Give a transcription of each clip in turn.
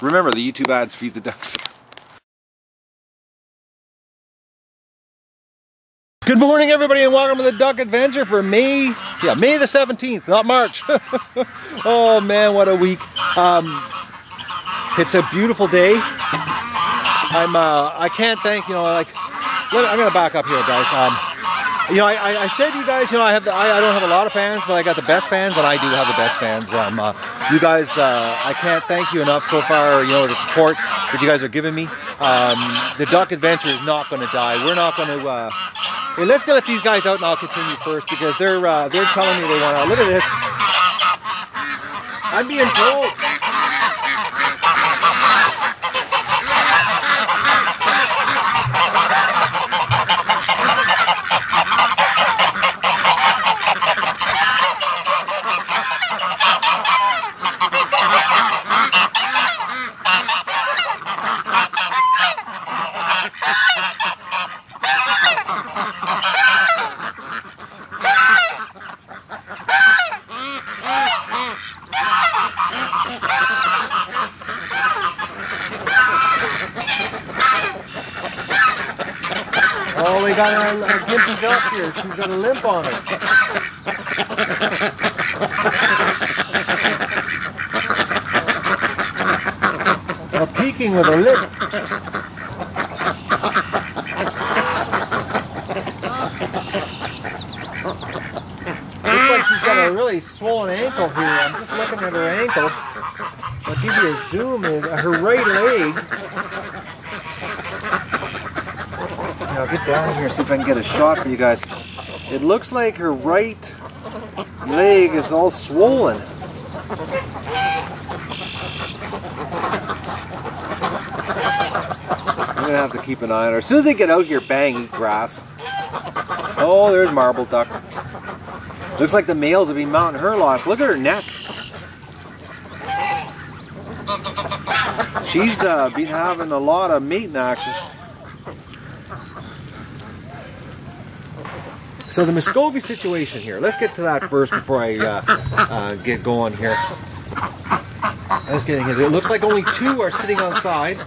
Remember, the YouTube ads feed the ducks. Good morning, everybody, and welcome to the Duck Adventure for May the 17th, not March. Oh man, what a week. It's a beautiful day. I can't thank, I'm gonna back up here, guys. I said, you guys, I don't have a lot of fans, but I got the best fans, and I do have the best fans. You guys, I can't thank you enough so far, the support that you guys are giving me. The Duck Adventure is not going to die. We're not going to. Hey, let's get these guys out, and I'll continue first because they're telling me they want to. Look at this. I'm being told. Oh, we got a gimpy duck here. She's got a limp on her. Peeking with a limp. Looks like she's got a really swollen ankle here. I'm just looking at her ankle. I'll give you a zoom in. Her right leg. I'll get down here, see if I can get a shot for you guys. It looks like her right leg is all swollen. I'm gonna have to keep an eye on her. As soon as they get out here, bang, eat grass. Oh, there's marble duck. Looks like the males have been mounting her loss. Look at her neck. She's been having a lot of mating action. So the Muscovy situation here, let's get to that first before I get going here. Let's get in here. It looks like only 2 are sitting on side.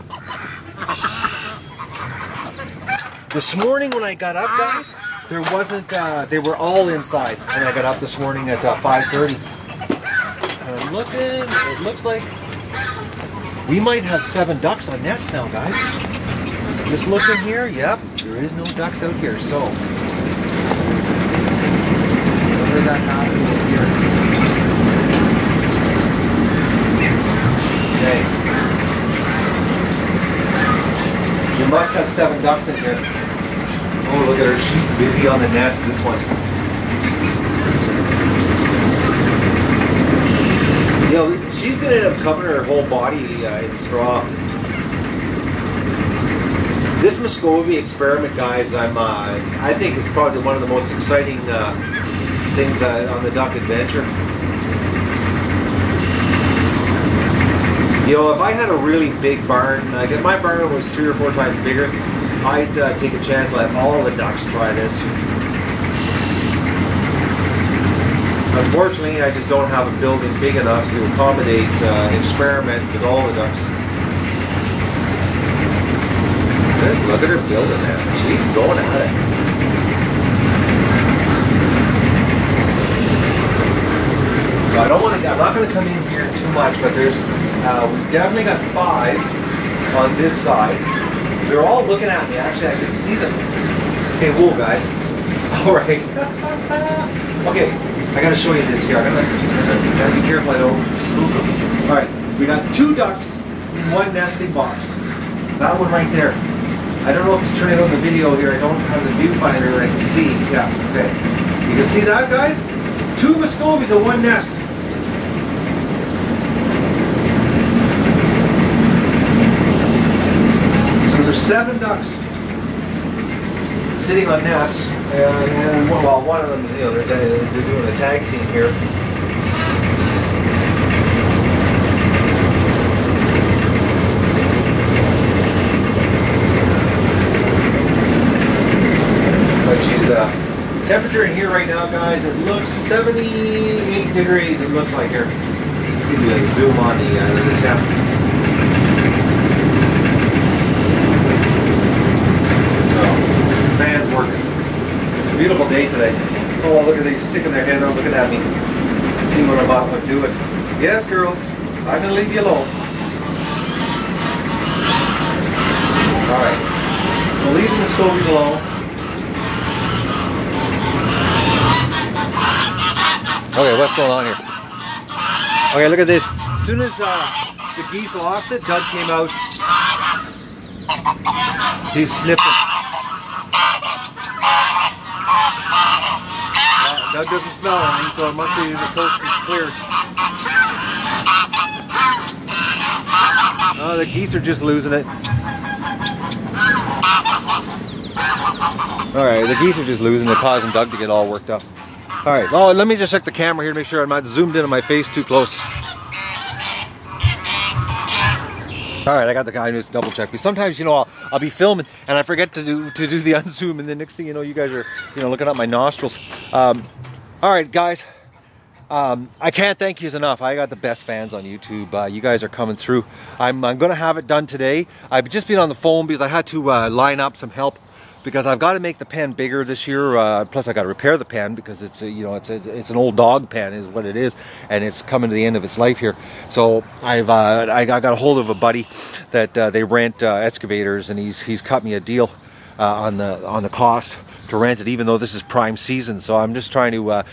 This morning when I got up, guys, there wasn't, they were all inside when I got up this morning at 5:30. And I'm looking, it looks like we might have 7 ducks on nest now, guys. Just looking here, yep, there is no ducks out here, so. That happening here. Okay. You must have 7 ducks in here. Oh, look at her. She's busy on the nest, this one. She's going to end up covering her whole body in straw. This Muscovy experiment, guys, I think is probably one of the most exciting things on the Duck Adventure. If I had a really big barn, like if my barn was 3 or 4 times bigger, I'd take a chance and let all the ducks try this. Unfortunately, I just don't have a building big enough to accommodate an experiment with all the ducks. Just look at her building that. She's going at it. So I'm not going to come in here too much, but there's, we've definitely got 5 on this side. They're all looking at me. Actually, I can see them. Okay, whoa, guys. All right. Okay, I got to show you this here. I gotta be careful I don't spook them. All right, we got 2 ducks in 1 nesting box. That one right there. I don't know if it's turning on the video here. I don't have the viewfinder that I can see. Yeah, okay. You can see that, guys? 2 Muscovies in 1 nest. So there's 7 ducks sitting on nests, and well, one of them, they're doing a tag team here. But she's temperature in here right now, guys. It looks 78 degrees. It looks like here. Give you a zoom on the temp. beautiful day today. Oh, look at these sticking their head out, looking at me. See what I'm about to do it. Yes, girls, I'm gonna leave you alone. All right, we'll leave the Muscovies alone. Okay, what's going on here? Okay, look at this. As soon as the geese lost it, Doug came out. He's sniffing. Doug doesn't smell anything, so it must be the coast is cleared. Oh, the geese are just losing it. Alright, the geese are just losing it, causing Doug to get all worked up. Alright, oh, let me just check the camera here to make sure I'm not zoomed in on my face too close. Alright, I got the guy who's double check. Because sometimes, you know, I'll be filming and I forget to do the unzoom, and then next thing you know, you guys are, you know, looking at my nostrils. Alright, guys. I can't thank you enough. I got the best fans on YouTube. You guys are coming through. I'm going to have it done today. I've just been on the phone because I had to line up some help, because I've got to make the pen bigger this year. Plus, I got to repair the pen because it's a, you know, it's an old dog pen is what it is, and it's coming to the end of its life here. So I got a hold of a buddy that they rent excavators, and he's cut me a deal on the cost to rent it, even though this is prime season. So I'm just trying to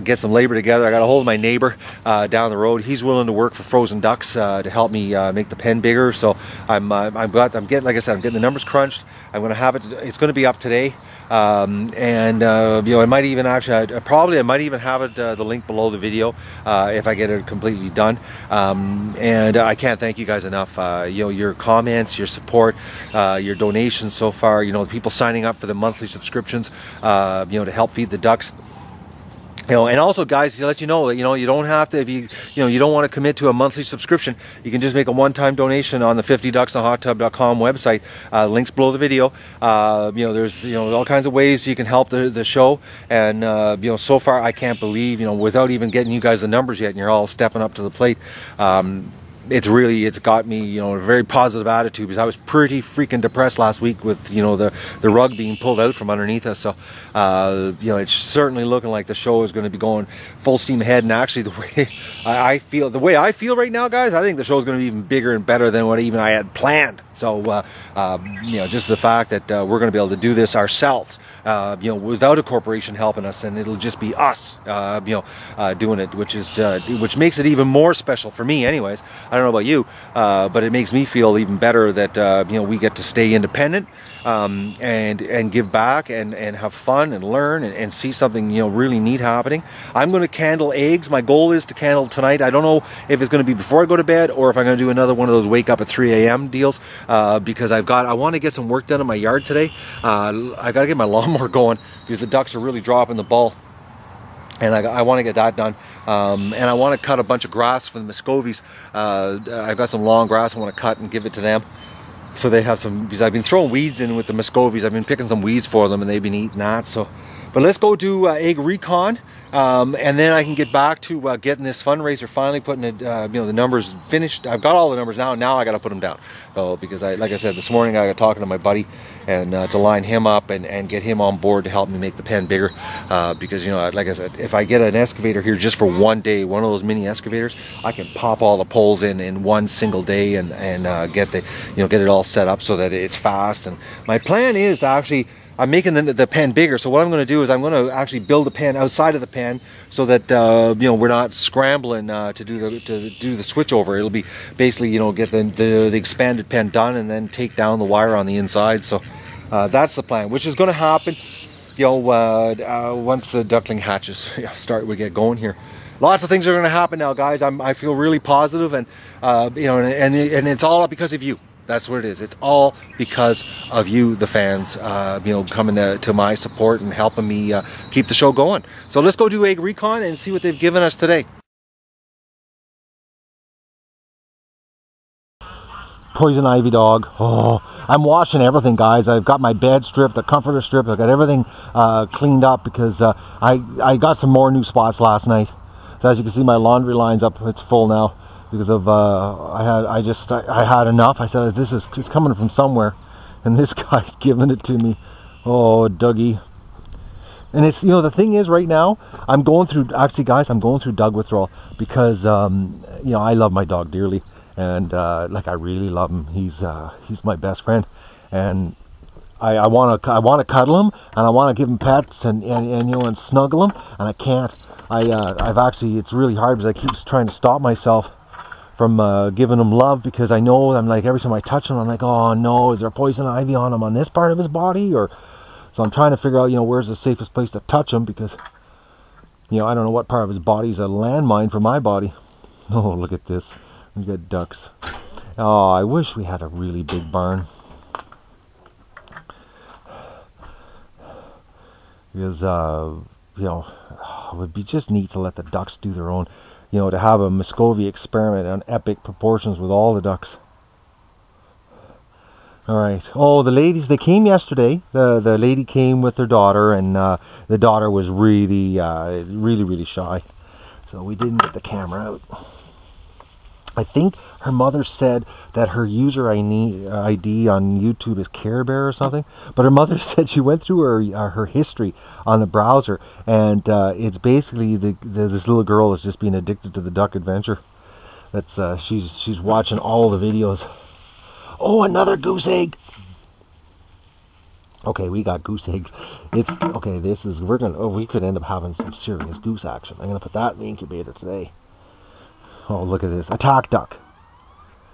get some labor together. I got a hold of my neighbor down the road. He's willing to work for Frozen Ducks to help me make the pen bigger. So I'm getting, like I said, I'm getting the numbers crunched. I'm going to have it. It's going to be up today, and you know, I might even actually, I might even have it the link below the video if I get it completely done. And I can't thank you guys enough. You know, your comments, your support, your donations so far. You know, the people signing up for the monthly subscriptions. You know, to help feed the ducks. You know, and also, guys, to let you know that, you know, you don't have to, if you don't want to commit to a monthly subscription, you can just make a one-time donation on the 50ducksandhottub.com website. Links below the video. You know, there's, you know, all kinds of ways you can help the show, and you know, so far I can't believe, you know, without even getting you guys the numbers yet, and you're all stepping up to the plate. It's got me, you know, a very positive attitude, because I was pretty freaking depressed last week with, you know, the rug being pulled out from underneath us. So you know, it's certainly looking like the show is going to be going full steam ahead. And actually, the way I feel right now, guys, I think the show is going to be even bigger and better than what even I had planned. So you know, just the fact that we're going to be able to do this ourselves, you know, without a corporation helping us, and it'll just be us, you know, doing it, which makes it even more special for me, anyways. I don't know about you, but it makes me feel even better that you know, we get to stay independent, and give back and have fun and learn and see something, you know, really neat happening. I'm going to candle eggs. My goal is to candle tonight. I don't know if it's going to be before I go to bed or if I'm going to do another one of those wake up at 3 a.m. deals, because I want to get some work done in my yard today. I got to get my lawnmower going because the ducks are really dropping the ball. And I want to get that done, and I want to cut a bunch of grass for the Muscovies. I've got some long grass I want to cut and give it to them, so they have some. Because I've been throwing weeds in with the Muscovies. I've been picking some weeds for them, and they've been eating that. So, but let's go do egg recon, and then I can get back to getting this fundraiser finally putting it. You know, the numbers finished. I've got all the numbers now. Now I got to put them down. So because like I said this morning, I got talking to my buddy, and to line him up and get him on board to help me make the pen bigger, because, you know, like I said, if I get an excavator here just for one day, one of those mini excavators, I can pop all the poles in one single day and get it all set up so that it's fast. And my plan is to actually, I'm making the pen bigger, so what I'm going to do is I'm going to actually build a pen outside of the pen so that you know, we're not scrambling to do the switch over. It'll be basically, you know, get the expanded pen done and then take down the wire on the inside. So that's the plan, which is going to happen, you know, once the duckling hatches we get going here. Lots of things are going to happen now, guys. I feel really positive, and you know, and it's all because of you. That's what it is. It's all because of you, the fans, you know, coming to my support and helping me keep the show going. So let's go do egg recon and see what they've given us today. Poison ivy dog. Oh, I'm washing everything, guys. I've got my bed stripped, the comforter stripped. I've got everything cleaned up because I got some more new spots last night. So as you can see, my laundry line's up. It's full now. Because of I had enough. I said, it's coming from somewhere, and this guy's giving it to me. Oh, Dougie, And it's, you know, the thing is right now, I'm going through, actually guys, I'm going through dog withdrawal because, you know, I love my dog dearly. And, like, I really love him. He's my best friend. And I want to cuddle him, and I want to give him pets and you know, and snuggle him. And I can't. I've actually, it's really hard because I keep trying to stop myself from giving him love, because I know, I'm like, every time I touch him, I'm like, oh no, is there poison ivy on him on this part of his body? Or, so I'm trying to figure out, you know, where's the safest place to touch him, because, you know, I don't know what part of his body is a landmine for my body. Oh, look at this. We got ducks. Oh, I wish we had a really big barn. Because, you know, it would be just neat to let the ducks do their own, you know, to have a Muscovy experiment on epic proportions with all the ducks. All right. Oh, the ladies, they came yesterday. The lady came with their daughter, and the daughter was really, really shy. So we didn't get the camera out. I think her mother said that her user ID on YouTube is Care Bear or something. But her mother said she went through her history on the browser, and it's basically this little girl is just being addicted to the duck adventure. That's she's watching all the videos. Oh, another goose egg. Okay, we got goose eggs. It's okay. This is we could end up having some serious goose action. I'm gonna put that in the incubator today. Oh, look at this. Attack duck.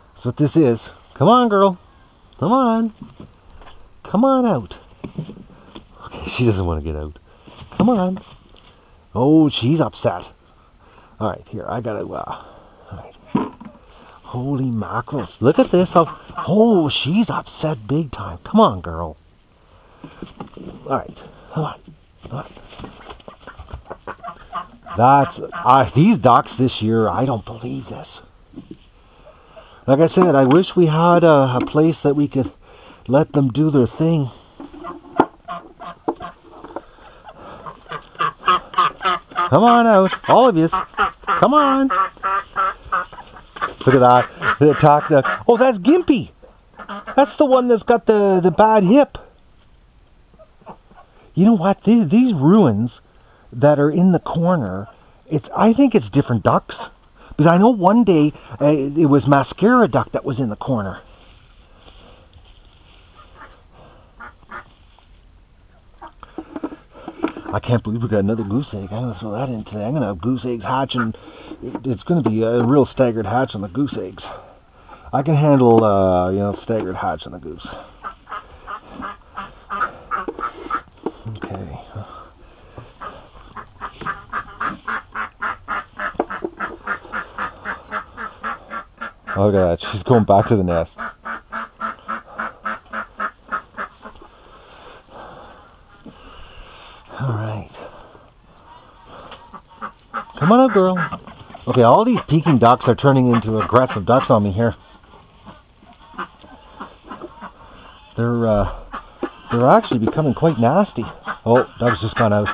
That's what this is. Come on, girl. Come on. Come on out. Okay, she doesn't want to get out. Come on. Oh, she's upset. All right, here. I got to... all right. Holy mackerels. Look at this. Oh, she's upset big time. Come on, girl. All right. Come on. Come on. That's these ducks this year. I don't believe this. Like I said, I wish we had a place that we could let them do their thing. Come on out, all of you. Come on. Look at that. The attack duck. Oh, that's Gimpy. That's the one that's got the bad hip. You know what? These ruins that are in the corner, I think it's different ducks, because I know one day it was mascara duck that was in the corner. I can't believe we got another goose egg. I'm gonna throw that in today. I'm gonna have goose eggs hatching. It's gonna be a real staggered hatch on the goose eggs. I can handle you know, staggered hatch on the goose. Okay. Look at that, she's going back to the nest. Alright. Come on up, girl. Okay, all these peking ducks are turning into aggressive ducks on me here. They're actually becoming quite nasty. Oh, duck's just gone out.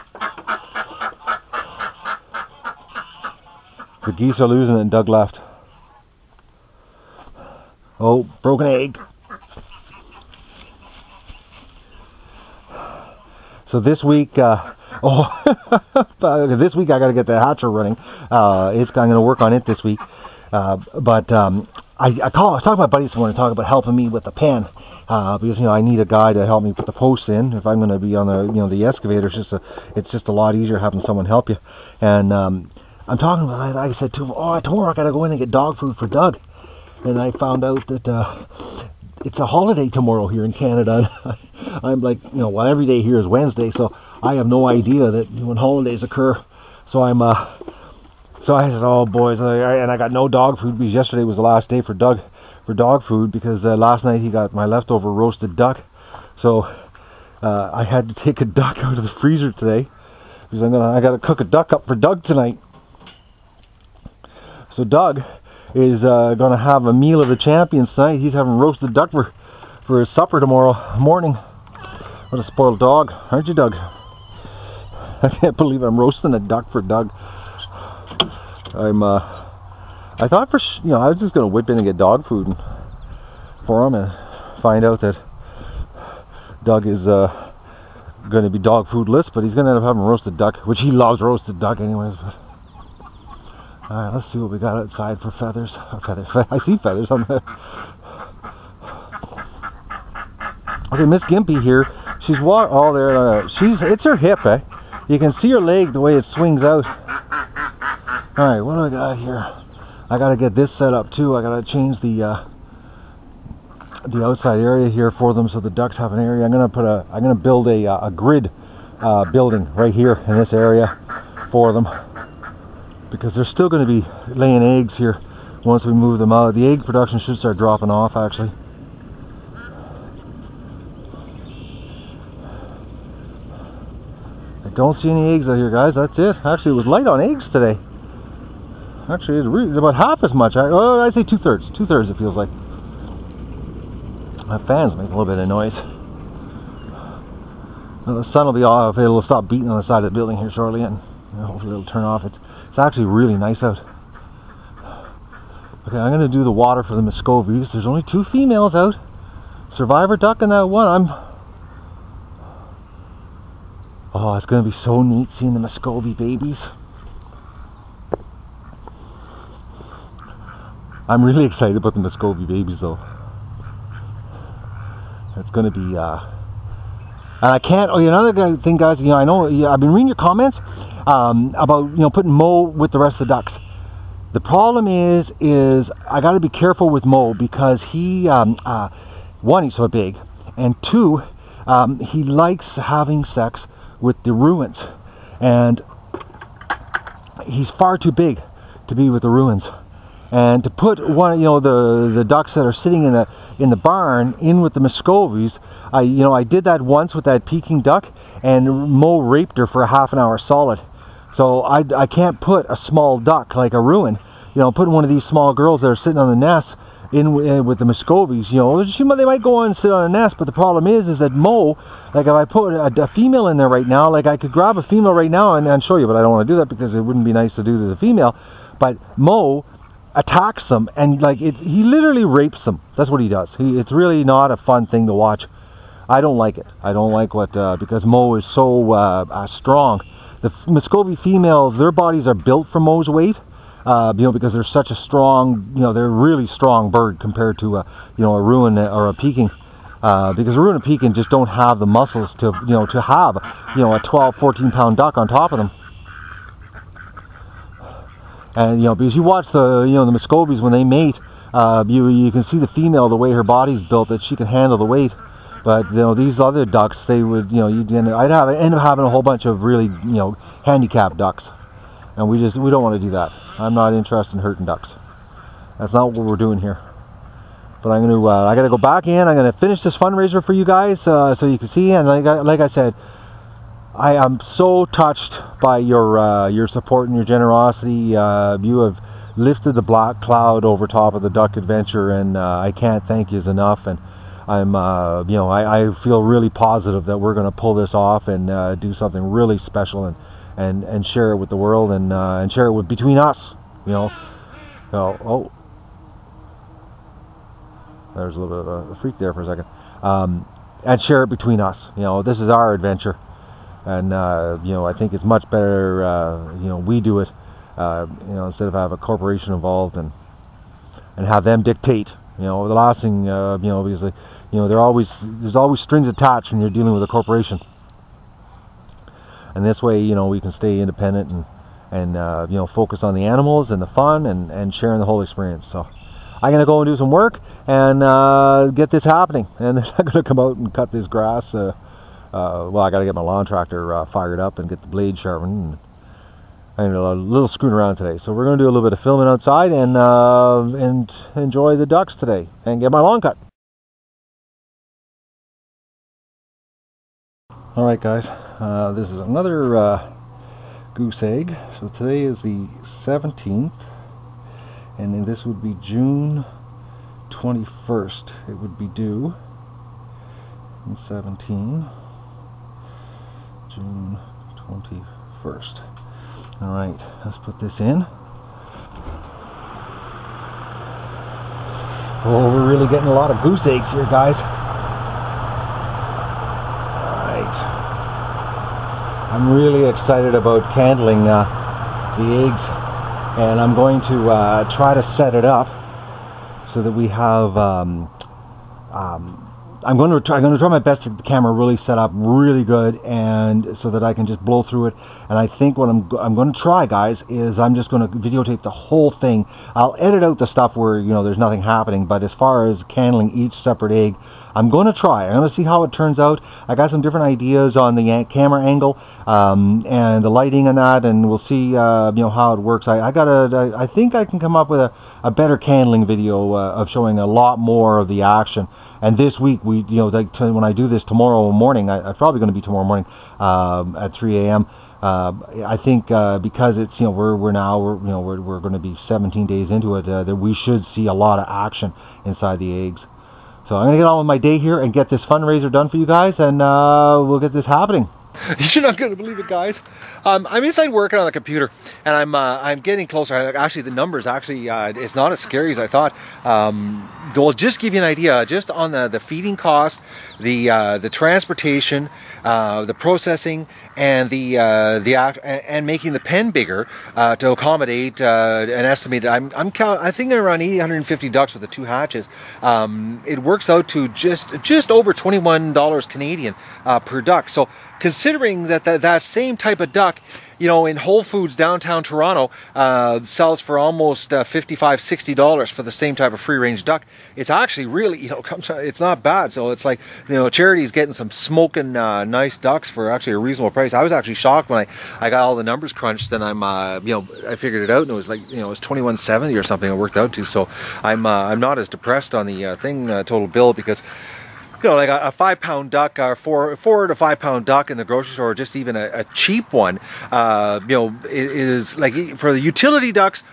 The geese are losing it and Doug left. Oh, broken egg. So this week, this week I got to get the hatcher running. I'm going to work on it this week. I was talking to my buddy this morning, talking about helping me with the pen, because, you know, I need a guy to help me put the posts in if I'm going to be on the, you know, the excavator. It's just a lot easier having someone help you. And I'm talking about, I said to him, oh, tomorrow I got to go in and get dog food for Doug. And I found out that it's a holiday tomorrow here in Canada. I'm like, you know, well, every day here is Wednesday, so I have no idea that when holidays occur. So so I said, oh boys, and I got no dog food because yesterday was the last day for Doug for dog food, because last night he got my leftover roasted duck. So I had to take a duck out of the freezer today because I got to cook a duck up for Doug tonight. So Doug is going to have a meal of the champions tonight. He's having roasted duck for his supper tomorrow morning. What a spoiled dog, aren't you, Doug? I can't believe I'm roasting a duck for Doug. I thought I was just going to whip in and get dog food for him, and find out that Doug is going to be dog foodless, but he's going to end up having roasted duck, which he loves roasted duck anyways. But all right, let's see what we got outside for feathers. I see feathers on there. Okay, Miss Gimpy here. She's oh, there. It's her hip, eh? You can see her leg the way it swings out. All right, what do I got here? I got to get this set up too. I got to change the outside area here for them so the ducks have an area. I'm gonna build a grid building right here in this area for them, because they're still going to be laying eggs here once we move them out. The egg production should start dropping off actually. I don't see any eggs out here, guys. That's it. Actually, it was light on eggs today. Actually, it's really about half as much. I'd say two-thirds. Two-thirds it feels like. My fan's making a little bit of noise. Well, the sun will be off. It'll stop beating on the side of the building here shortly, and hopefully it'll turn off. It's actually really nice out. Okay, I'm going to do the water for the Muscovies. There's only 2 females out. Survivor duck and that one. Oh, it's going to be so neat seeing the Muscovy babies. I'm really excited about the Muscovy babies though. It's going to be, and I can't. Oh, another thing, guys. I know. I've been reading your comments about putting Mo with the rest of the ducks. The problem is I got to be careful with Mo because he, one, he's so big, and 2, he likes having sex with the ruins, and he's far too big to be with the ruins. And to put one, the ducks that are sitting in the barn in with the Muscovies, I did that once with that Peking duck, and Mo raped her for a half an hour solid. So I can't put a small duck like a ruin, putting one of these small girls that are sitting on the nest in with the Muscovies. They might go on and sit on a nest, but the problem is that Mo, like if I put a female in there right now, like I could grab a female right now and show you, but I don't want to do that because it wouldn't be nice to do to the female. But Mo attacks them, and he literally rapes them. That's what he does. It's really not a fun thing to watch. I don't like it. I don't like because Mo is so strong. The Muscovy females, their bodies are built for Mo's weight, because they're such a strong, they're a really strong bird compared to a Rouen or a Peking, because a Rouen and Peking just don't have the muscles to have a 12, 14 pound duck on top of them. And because you watch the the Muscovies when they mate, you can see the female, the way her body's built, that she can handle the weight. But these other ducks, they would I'd end up having a whole bunch of really handicapped ducks, and we don't want to do that. I'm not interested in hurting ducks. That's not what we're doing here. But I got to go back in. I'm gonna finish this fundraiser for you guys so you can see. And like I said, I am so touched by your support and your generosity. You have lifted the black cloud over top of the duck adventure, and I can't thank you enough. And I'm I feel really positive that we're going to pull this off and do something really special and share it with the world and share it between us. Oh, there's a little bit of a freak there for a second. And share it between us. This is our adventure. And I think it's much better we do it instead of have a corporation involved and have them dictate. The last thing because there's always strings attached when you're dealing with a corporation. And this way we can stay independent and focus on the animals and the fun and sharing the whole experience. So I'm gonna go and do some work and get this happening, and then I'm gonna come out and cut this grass. Well, I got to get my lawn tractor fired up and get the blade sharpened. And a little screwing around today. So we're going to do a little bit of filming outside and enjoy the ducks today and get my lawn cut. All right, guys. This is another goose egg. So today is the 17th, and then this would be June 21st. It would be due. 17. June 21st. All right, let's put this in. Oh, we're really getting a lot of goose eggs here, guys. All right. I'm really excited about candling the eggs, and I'm going to try to set it up so that we have. I'm going to try my best to get the camera really set up really good, and so that I can just blow through it. And I think what I'm going to try, guys, is I'm just going to videotape the whole thing. I'll edit out the stuff where, you know, there's nothing happening, but as far as candling each separate egg, I'm going to try. I'm going to see how it turns out. I got some different ideas on the camera angle and the lighting and that, and we'll see you know, how it works. I think I can come up with a better candling video of showing a lot more of the action. And this week, you know, like when I do this tomorrow morning, I'm probably going to be tomorrow morning at 3 a.m. I think because it's, you know, we're going to be 17 days into it, that we should see a lot of action inside the eggs. So I'm going to get on with my day here and get this fundraiser done for you guys, and we'll get this happening. You're not going to believe it, guys. I'm inside working on the computer, and I'm getting closer. Actually, the numbers it's not as scary as I thought. They'll just give you an idea, just on the feeding cost, the transportation, the processing, and and making the pen bigger to accommodate an estimated. I'm thinking around 850 ducks with the 2 hatches. It works out to just over $21 Canadian per duck. So considering that same type of duck, you know, in Whole Foods downtown Toronto sells for almost $55-60 for the same type of free-range duck, it's actually really, you know, it's not bad. So it's like, you know, Charity's getting some smoking nice ducks for actually a reasonable price. I was actually shocked when I got all the numbers crunched, and you know, I figured it out, and it was like, you know, it was $21.70 or something it worked out to. So I'm not as depressed on the total bill, because, you know, like a 5-pound duck, or 4 to 5 pound duck in the grocery store, or just even a cheap one, you know, is like, for the utility ducks,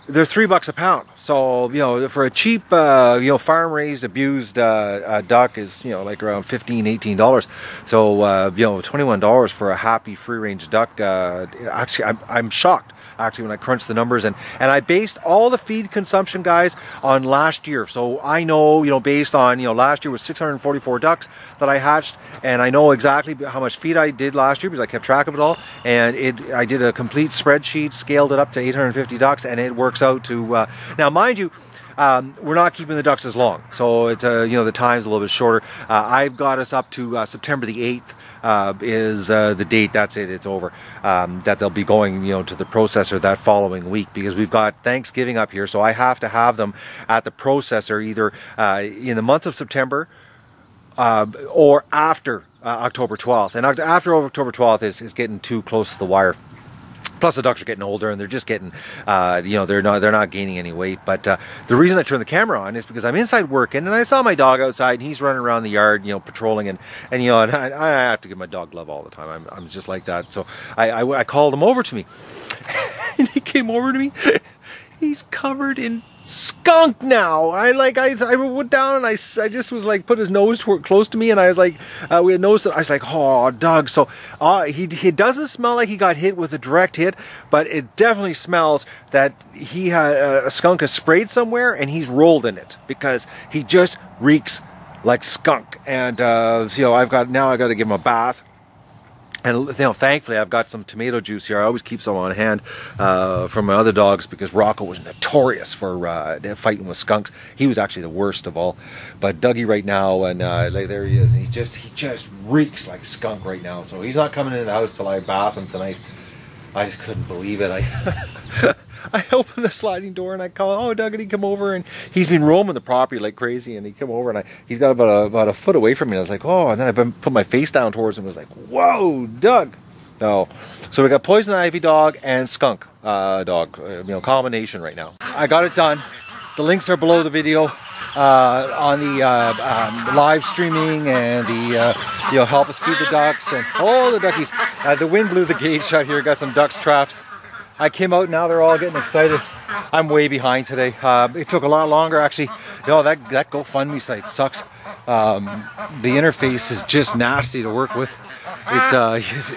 they're $3 a pound. So, you know, for a cheap, you know, farm-raised, abused duck is, you know, like around $15-18. So, you know, $21 for a happy free-range duck. Actually, I'm shocked. Actually, when I crunched the numbers, and I based all the feed consumption, guys, on last year. So I know, you know, based on, you know, last year was 644 ducks that I hatched, and I know exactly how much feed I did last year because I kept track of it all. And I did a complete spreadsheet, scaled it up to 850 ducks, and it works out to now, mind you, we're not keeping the ducks as long, so it's you know, the time's a little bit shorter. I've got us up to September the 8th. Is the date. That's it, it's over. That they'll be going, you know, to the processor that following week, because we've got Thanksgiving up here, so I have to have them at the processor either in the month of September or after October 12th. And after October 12th is getting too close to the wire. Plus the ducks are getting older, and they're just getting, you know, they're not gaining any weight. But the reason I turned the camera on is because I'm inside working, and I saw my dog outside, and he's running around the yard, you know, patrolling, and you know, and I have to give my dog love all the time. I'm just like that. So I called him over to me, and he came over to me. He's covered in skunk now. I went down, and I just was like, put his nose close to me, and I was like, we had nose. I was like, oh, Doug. So he doesn't smell like he got hit with a direct hit, but it definitely smells that he had a skunk has sprayed somewhere, and he's rolled in it, because he just reeks like skunk. And you know, I got to give him a bath. And, you know, thankfully I've got some tomato juice here. I always keep some on hand from my other dogs, because Rocco was notorious for fighting with skunks. He was actually the worst of all. But Dougie right now, and like, there he is. And he just reeks like skunk right now. So he's not coming into the house till I bath him tonight. I just couldn't believe it. I opened the sliding door, and I call, oh, Doug, and he come over, and he's been roaming the property like crazy, and he come over, and he's got about a foot away from me, and I was like, oh, and then I put my face down towards him, and was like, whoa, Doug. No. So we got poison ivy dog and skunk dog, you know, combination right now. I got it done. The links are below the video on the live streaming, and the you know, help us feed the ducks, and oh, the duckies. The wind blew the gate shut here, got some ducks trapped. I came out, now they're all getting excited. I'm way behind today. It took a lot longer, actually. You know, that GoFundMe site sucks. The interface is just nasty to work with.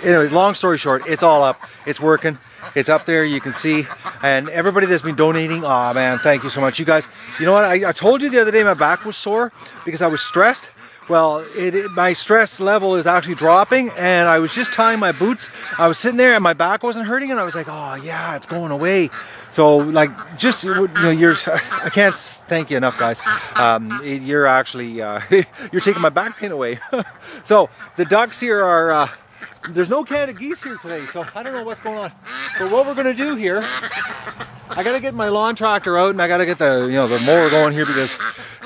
Anyways, long story short, it's all up. It's working. It's up there, you can see. And everybody that's been donating, oh man, thank you so much. You guys, you know what? I told you the other day my back was sore because I was stressed. Well, my stress level is actually dropping, and I was just tying my boots. I was sitting there and my back wasn't hurting, and I was like, oh yeah, it's going away. So like, just, you know, I can't thank you enough, guys. You're actually, you're taking my back pain away. So the ducks here are, there's no Canada geese here today, so I don't know what's going on. But what we're gonna do here, I gotta get my lawn tractor out and I gotta get the mower going here because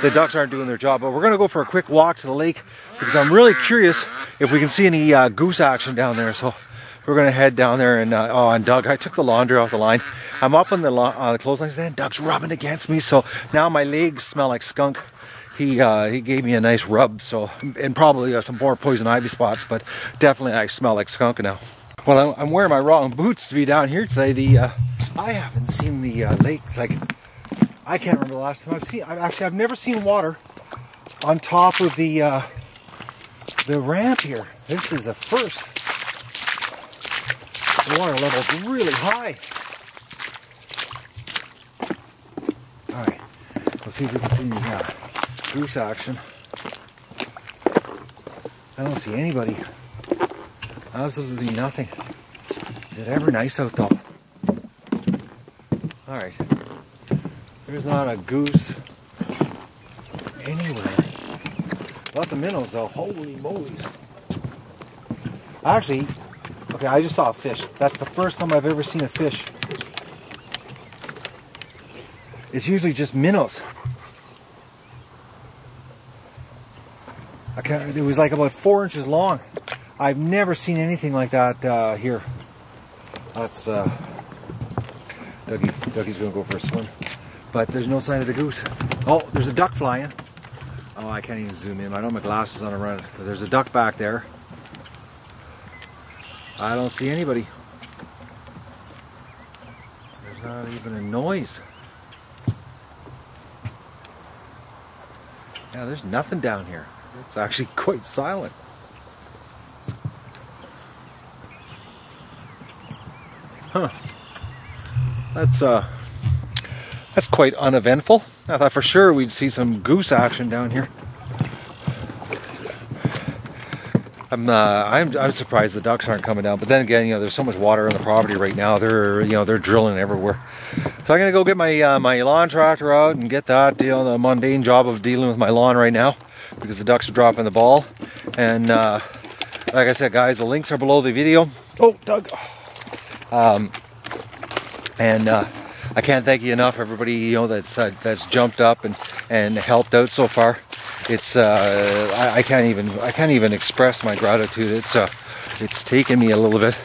the ducks aren't doing their job. But we're gonna go for a quick walk to the lake because I'm really curious if we can see any goose action down there. So we're gonna head down there and and Doug, I took the laundry off the line. I'm up on the clothesline stand. Doug's rubbing against me, so now my legs smell like skunk. He gave me a nice rub, so, and probably some more poison ivy spots, but definitely I smell like skunk now. Well, I'm wearing my wrong boots to be down here today. I haven't seen the lake, like, I can't remember the last time I've never seen water on top of the ramp here. This is the first. The water level is really high. All right, let's see if we can see any goose action. I don't see anybody. Absolutely nothing. Is it ever nice out though? Alright. There's not a goose anywhere. Lots of minnows though. Holy molies. Actually, okay, I just saw a fish. That's the first time I've ever seen a fish. It's usually just minnows. It was like about 4 inches long. I've never seen anything like that here. That's Dougie's gonna go for a swim, but there's no sign of the goose. Oh, there's a duck flying. Oh, I can't even zoom in. I don't have my glasses on around, but there's a duck back there. I don't see anybody. There's not even a noise. Yeah, there's nothing down here. It's actually quite silent. Huh. That's quite uneventful. I thought for sure we'd see some goose action down here. I'm surprised the ducks aren't coming down. But then again, there's so much water on the property right now. They're drilling everywhere. So I'm gonna go get my my lawn tractor out and get that, the mundane job of dealing with my lawn right now, because the ducks are dropping the ball. And like I said, guys, the links are below the video. Oh, Doug. I can't thank you enough, everybody that's jumped up and helped out so far. It's I can't even express my gratitude. It's taken me a little bit.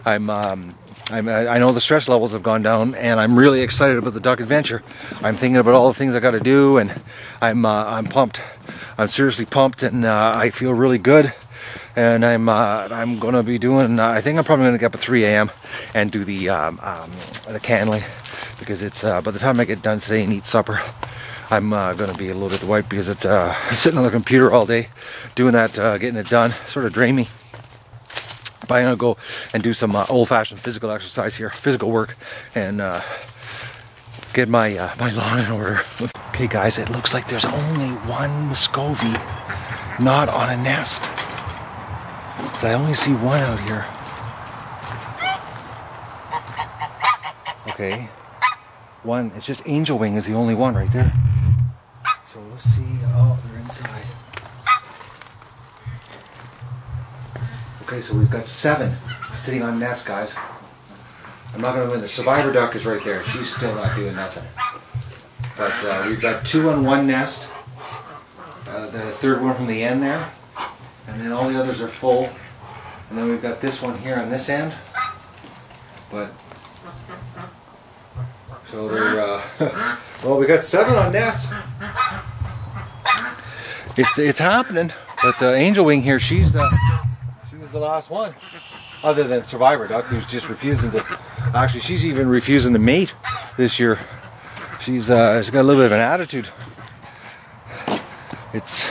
I know the stress levels have gone down, and I'm really excited about the duck adventure. I'm thinking about all the things I got to do, and I'm pumped. I'm seriously pumped, and I feel really good. And I'm going to be doing. I think I'm probably going to get up at 3 a.m. and do the candling, because it's by the time I get done today and eat supper, I'm going to be a little bit wiped, because sitting on the computer all day doing that, getting it done, sort of drain me. But I'm going to go and do some old-fashioned physical exercise here, physical work, and get my my lawn in order. Okay, guys, it looks like there's only one Muscovy not on a nest. I only see one out here. Okay, one. It's just Angel Wing is the only one right there. So let's see. Oh, they're inside. Okay, so we've got 7 sitting on nests, guys. I'm not going to win. The survivor duck is right there. She's still not doing nothing. But we've got 2 on one nest. The third one from the end there. And then all the others are full. And then we've got this one here on this end. But, so they're, well, we got 7 on nests. It's happening. But Angel Wing here, she's the last one. Other than Survivor Duck, who's just refusing to, actually she's even refusing to mate this year. She's got a little bit of an attitude. It's,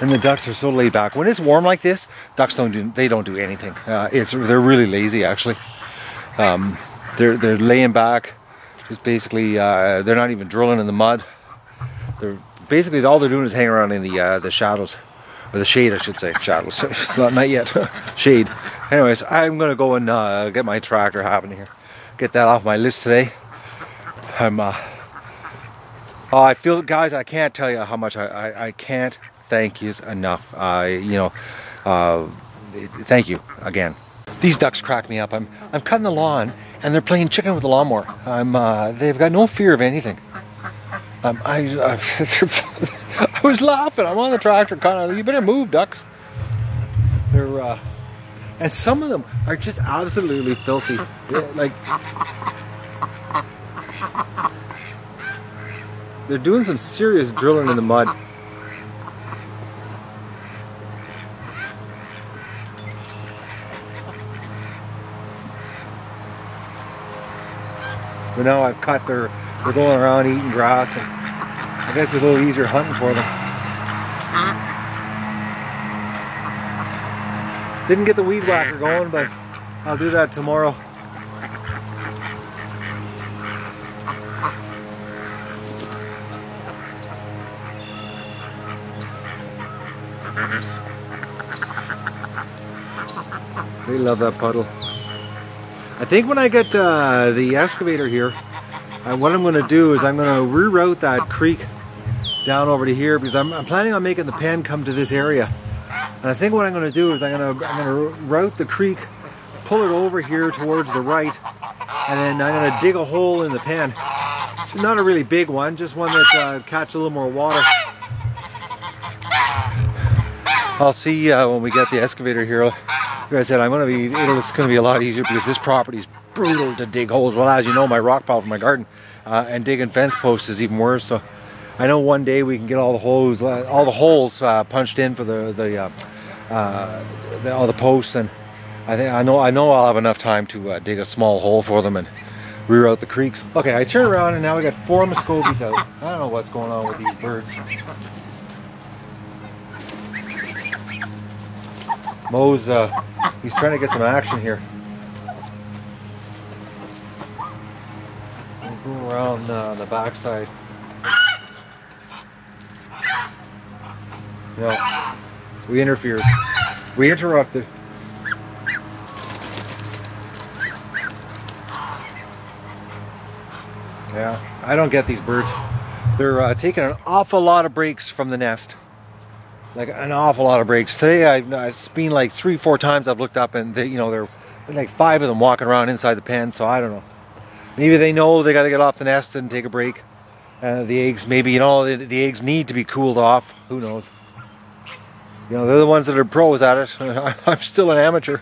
and the ducks are so laid back. When it's warm like this, ducks don't do anything. They're really lazy, actually. They're laying back, just basically, they're not even drilling in the mud. They're basically all they're doing is hanging around in the shadows, or the shade, I should say. Shadows. It's not yet. Shade. Anyways, I'm gonna go and get my tractor happening here. Get that off my list today. I feel, guys, I can't tell you how much I can't thank you enough. Thank you again. These ducks crack me up. I'm cutting the lawn and they're playing chicken with the lawnmower. They've got no fear of anything. I was laughing. I'm on the tractor, kind of. You better move, ducks. They're and some of them are just absolutely filthy. They're doing some serious drilling in the mud. But now I've cut they're going around eating grass, and I guess it's a little easier hunting for them. Didn't get the weed whacker going, but I'll do that tomorrow. They love that puddle. I think when I get the excavator here, what I'm going to do is I'm going to reroute that creek down over to here, because I'm planning on making the pen come to this area. And I think what I'm going to do is I'm going to route the creek, pull it over here towards the right, and then I'm going to dig a hole in the pen. Not a really big one, just one that catches a little more water. I'll see when we get the excavator here. Like I said, it's going to be a lot easier because this property is brutal to dig holes. Well, as you know, my rock pile for my garden and digging fence posts is even worse. So I know one day we can get all the holes punched in for all the posts, and I know I'll have enough time to dig a small hole for them and reroute the creeks. Okay, I turn around and now we got 4 Muscovies out. I don't know what's going on with these birds. Mo's he's trying to get some action here. We'll go around the backside. No, we interfered. We interrupted. Yeah, I don't get these birds. They're taking an awful lot of breaks from the nest. Like an awful lot of breaks. Today it's been like 3-4 times I've looked up, and they're like 5 of them walking around inside the pen. So I don't know. Maybe they know they got to get off the nest and take a break. The eggs, maybe the eggs need to be cooled off. Who knows? They're the ones that are pros at it. I'm still an amateur.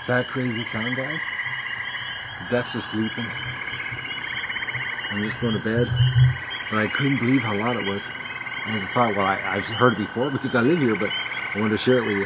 Is that crazy sound, guys? The ducks are sleeping. I'm just going to bed. But I couldn't believe how loud it was. And I thought, well, I've heard it before because I live here, but I wanted to share it with you.